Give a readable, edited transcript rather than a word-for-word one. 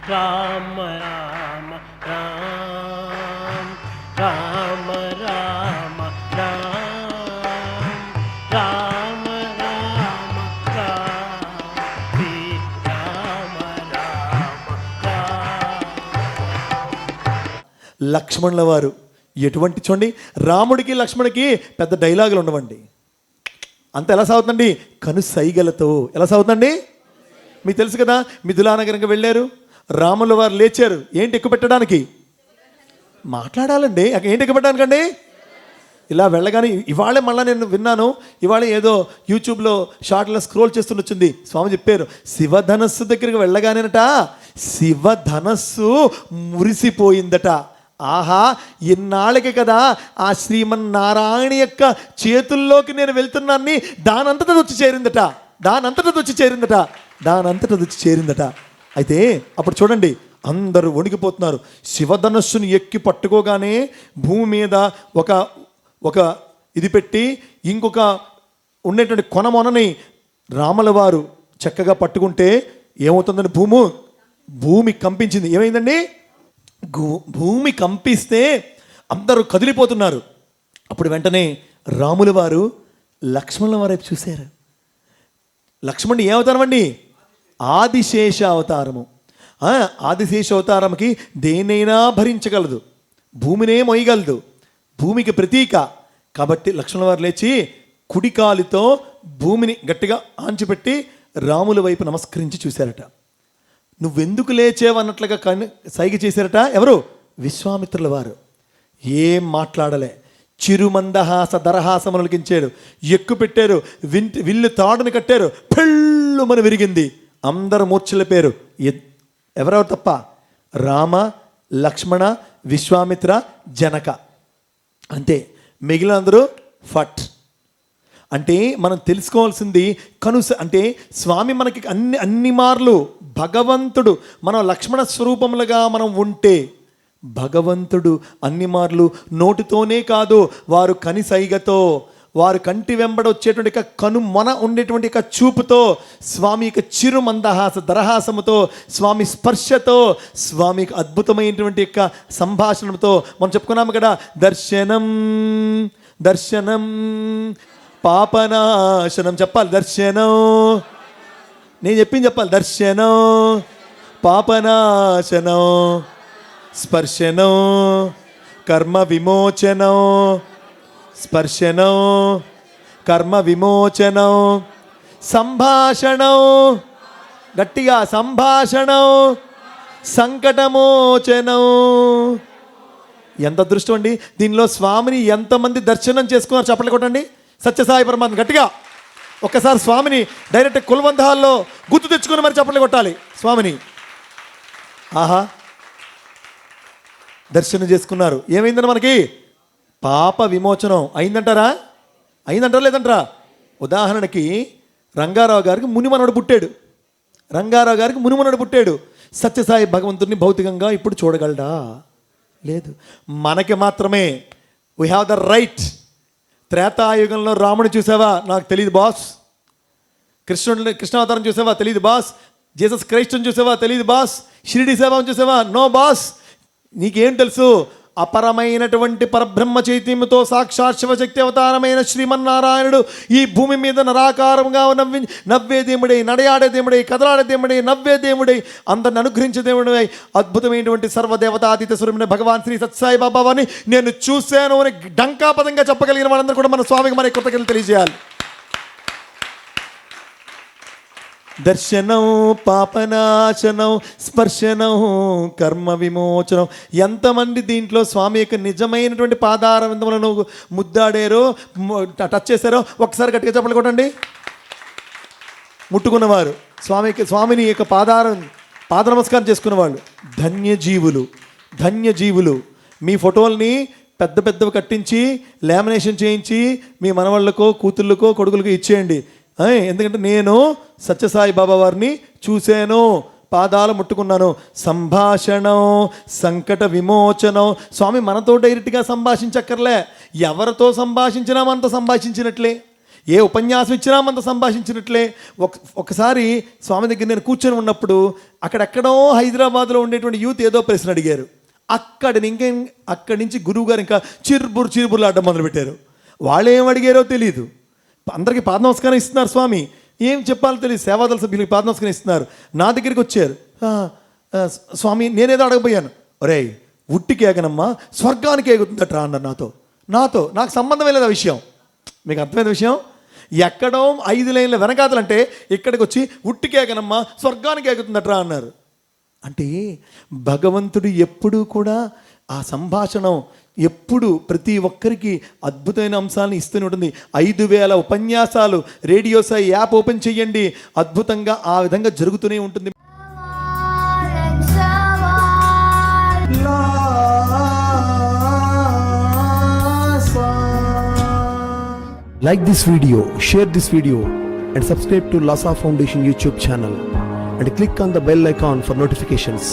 రామ రామ రామ రామ రామ రామ రామ రామ రామ లక్ష్మణుల వారు ఎటువంటి చూడండి, రాముడికి లక్ష్మణుడికి పెద్ద డైలాగులు ఉండవండి. అంత ఎలా సాగుతుందండి? కను సైగలతో ఎలా సాగుతుందండి? మీకు తెలుసు కదా, మిథులానగరంగా వెళ్ళారు, రాముల వారు లేచారు. ఏంటి ఎక్కువ పెట్టడానికి? మాట్లాడాలండి. ఏంటి ఎక్కువ పెట్టడానికండి? ఇలా వెళ్ళగానే ఇవాళే మళ్ళీ నేను విన్నాను, ఇవాళ ఏదో యూట్యూబ్లో షార్ట్లో స్క్రోల్ చేస్తున్న వచ్చింది. స్వామి చెప్పారు, శివధనస్సు దగ్గరికి వెళ్ళగానేనట శివధనస్సు మురిసిపోయిందట. ఆహా, ఇన్నాళ్ళకి కదా ఆ శ్రీమన్నారాయణ యొక్క చేతుల్లోకి నేను వెళ్తున్నాన్ని దానంతటా వచ్చి చేరిందట, దానంతటా వచ్చి చేరిందట. అయితే అప్పుడు చూడండి, అందరూ వణికిపోతున్నారు. శివధనస్సుని ఎక్కి పట్టుకోగానే భూమి మీద ఒక ఇది పెట్టి ఇంకొక ఉండేటువంటి కొనమొనని రాముల వారు చక్కగా పట్టుకుంటే ఏమవుతుందని భూమి కంపించింది. ఏమైందండి? భూమి కంపిస్తే అందరూ కదిలిపోతున్నారు. అప్పుడు వెంటనే రాముల వారు లక్ష్మణుల వారు చూశారు. లక్ష్మణుడు ఏ అవతారం అండి? ఆదిశేష అవతారము. ఆదిశేష అవతారంకి దేనైనా భరించగలదు, భూమినే మొయ్యగలదు, భూమికి ప్రతీక. కాబట్టి లక్ష్మణుల వారు లేచి కుడికాలితో భూమిని గట్టిగా ఆంచిపెట్టి రాముల వైపు నమస్కరించి చూశారట. నువ్వెందుకు లేచేవన్నట్లుగా సైగ చేశారట. ఎవరు? విశ్వామిత్రుల వారు. ఏం మాట్లాడలే, చిరుమందహాస దరహాసములకించాడు, ఎక్కు పెట్టారు, విల్లు తాడుని కట్టారు, పెళ్ళుమని విరిగింది. అందరూ మూర్ఛలైపోయారు. ఎవరెవరు తప్ప? రామ, లక్ష్మణ, విశ్వామిత్ర, జనక, అంతే. మిగిలిన అందరూ ఫట్. అంటే మనం తెలుసుకోవాల్సింది అంటే స్వామి మనకి అన్ని మార్లు భగవంతుడు. మనం లక్ష్మణ స్వరూపములుగా మనం ఉంటే భగవంతుడు అన్ని మార్లు నోటితోనే కాదు, వారు కనిసైగతో, వారు కంటి వెంబడ వచ్చేటువంటి కను మొన ఉండేటువంటి చూపుతో, స్వామి యొక్క చిరు మందహాస దరహాసముతో, స్వామి స్పర్శతో, స్వామి అద్భుతమైనటువంటి యొక్క సంభాషణతో మనం చెప్పుకున్నాము కదా. దర్శనం పాపనాశనం చెప్పాలి. దర్శనం నేను చెప్పింది చెప్పాలి. దర్శనం పాపనాశనం, స్పర్శనం కర్మ విమోచనం, స్పర్శనం కర్మ విమోచనం, సంభాషణం గట్టిగా సంభాషణం సంకటమోచనం. ఎంత అదృష్టం అండి! దీనిలో స్వామిని ఎంతమంది దర్శనం చేసుకున్నారు? చెప్పలు కొట్టండి. సత్యసాయి పరమాత్మ గట్టిగా ఒక్కసారి స్వామిని డైరెక్ట్ కుల్వంత్ హాల్లో గుర్తు తెచ్చుకుని మరి చప్పట్లు కొట్టాలి స్వామిని. ఆహా, దర్శనం చేసుకున్నారు. ఏమైందని మనకి? పాప విమోచనం అయిందంటారా? అయిందంటారా లేదంటారా? ఉదాహరణకి రంగారావు గారికి మునిమనుడు పుట్టాడు. సత్యసాయి భగవంతుడిని భౌతికంగా ఇప్పుడు చూడగలడా? లేదు. మనకి మాత్రమే వీ హ్యావ్ ద రైట్. త్రేతాయుగంలో రాముని చూసావా? నాకు తెలియదు బాస్. కృష్ణావతారం చూసావా? తెలియదు బాస్. జీసస్ క్రైస్ట్ని చూసావా? తెలియదు బాస్. షిరిడి సేవను చూసావా? No boss. నీకేం తెలుసు? అపరమైనటువంటి పరబ్రహ్మ చైతన్యంతో సాక్షాత్ శివశక్తి అవతారమైన శ్రీమన్నారాయణుడు ఈ భూమి మీద నరాకారంగా నవ్వే దేవుడై, నడయాడే దేవుడై, కదలాడే దేవుడై, నవ్వే దేవుడై, అందరిని అనుగ్రహించే దేవుడై, అద్భుతమైనటువంటి సర్వదేవతాతీత స్వరూపమైన భగవాన్ శ్రీ సత్యసాయి బాబాని నేను చూశాను అని డంకాపదంగా చెప్పగలిగిన వాళ్ళందరూ కూడా మన స్వామికి మరి కృతజ్ఞతలు తెలియజేయాలి. దర్శనం పాపనాశనం, స్పర్శనం కర్మ విమోచనం. ఎంతమంది దీంట్లో స్వామి యొక్క నిజమైనటువంటి పాదారవిందములను ముద్దాడారో, టచ్ చేశారో ఒకసారి గట్టిగా చెప్పలు కొట్టండి. ముట్టుకున్నవారు స్వామిని యొక్క పాద నమస్కారం చేసుకున్నవాళ్ళు ధన్యజీవులు. మీ ఫోటోల్ని పెద్దవి కట్టించి లామినేషన్ చేయించి మీ మనవాళ్ళకో, కూతుళ్ళకో, కొడుకులకో ఇచ్చేయండి. ఎందుకంటే నేను సత్యసాయి బాబా వారిని చూశాను, పాదాలు ముట్టుకున్నాను. సంభాషణం సంకట విమోచనం. స్వామి మనతో డైరెక్ట్గా సంభాషించక్కర్లే. ఎవరితో సంభాషించినా మనతో సంభాషించినట్లే. ఏ ఉపన్యాసం ఇచ్చినా మనతో సంభాషించినట్లే. ఒకసారి స్వామి దగ్గర నేను కూర్చొని ఉన్నప్పుడు అక్కడెక్కడో హైదరాబాద్లో ఉండేటువంటి యూత్ ఏదో ప్రశ్న అడిగారు. అక్కడి నుంచి గురువు గారు ఇంకా చిరుబుర్లు ఆడడం మొదలుపెట్టారు. వాళ్ళు ఏం అడిగారో తెలియదు. అందరికీ పాద నమస్కారం ఇస్తున్నారు స్వామి, ఏం చెప్పాలో తెలియదు. సేవాదళ సభ్యులకి పాద నమస్కారం ఇస్తున్నారు. నా దగ్గరికి వచ్చారు. స్వామి నేనేదో అడగబోయాను. ఒరేయ్ ఉట్టికి ఎగనమ్మా స్వర్గానికి ఎగుతుందట్రా అన్నారు. నాకు సంబంధమే లేదు ఆ విషయం. మీకు అర్థమైన విషయం, ఎక్కడో 5 లైన్ల వెనకాతలంటే ఇక్కడికి వచ్చి ఉట్టికి ఎగనమ్మా స్వర్గానికి ఎగుతుందట్రా అన్నారు. అంటే భగవంతుడు ఎప్పుడూ కూడా ఆ సంభాషణం ఎప్పుడు ప్రతి ఒక్కరికి అద్భుతమైన అంశాలను ఇస్తూనే ఉంటుంది. 5000 ఉపన్యాసాలు రేడియో సాయి యాప్ ఓపెన్ చేయండి, అద్భుతంగా ఆ విధంగా జరుగుతూనే ఉంటుంది. Like this video, share this video and subscribe to Lhasa Foundation YouTube channel and click on the bell icon for notifications.